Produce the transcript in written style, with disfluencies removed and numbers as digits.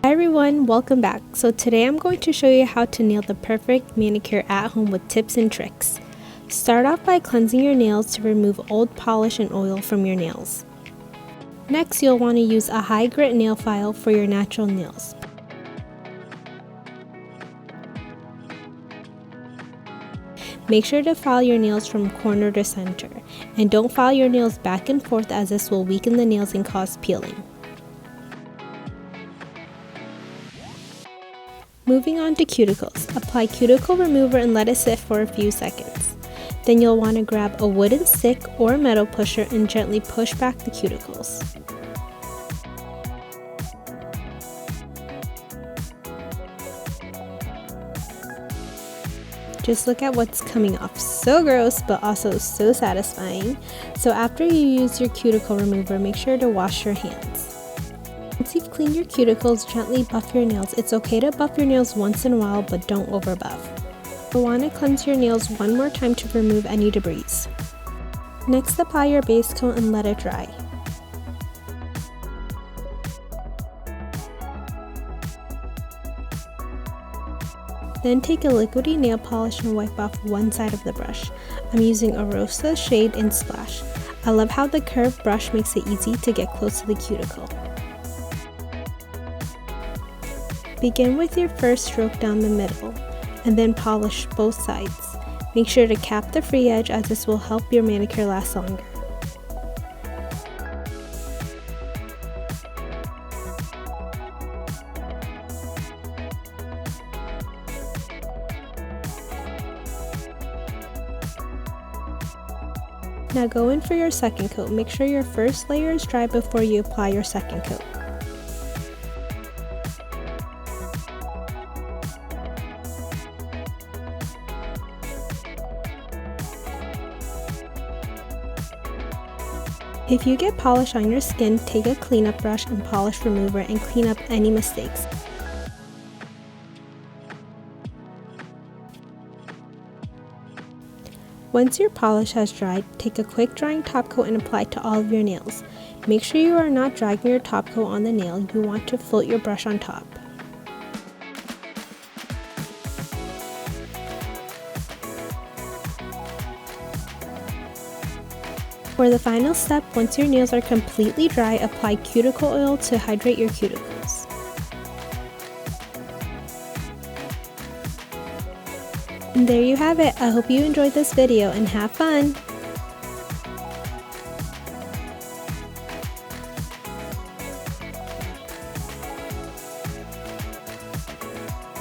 Hi everyone, welcome back. So today I'm going to show you how to nail the perfect manicure at home with tips and tricks. Start off by cleansing your nails to remove old polish and oil from your nails. Next, you'll want to use a high grit nail file for your natural nails. Make sure to file your nails from corner to center, and don't file your nails back and forth as this will weaken the nails and cause peeling. Moving on to cuticles, apply cuticle remover and let it sit for a few seconds. Then you'll want to grab a wooden stick or metal pusher and gently push back the cuticles. Just look at what's coming off. So gross, but also so satisfying. So after you use your cuticle remover, make sure to wash your hands. Once you've cleaned your cuticles, gently buff your nails. It's okay to buff your nails once in a while, but don't over buff. You'll want to cleanse your nails one more time to remove any debris. Next, apply your base coat and let it dry. Then take a liquidy nail polish and wipe off one side of the brush. I'm using Orosa shade in Splash. I love how the curved brush makes it easy to get close to the cuticle. Begin with your first stroke down the middle, and then polish both sides. Make sure to cap the free edge as this will help your manicure last longer. Now go in for your second coat. Make sure your first layer is dry before you apply your second coat. If you get polish on your skin, take a cleanup brush and polish remover and clean up any mistakes. Once your polish has dried, take a quick drying top coat and apply it to all of your nails. Make sure you are not dragging your top coat on the nail. You want to float your brush on top. For the final step, once your nails are completely dry, apply cuticle oil to hydrate your cuticles. And there you have it. I hope you enjoyed this video and have fun!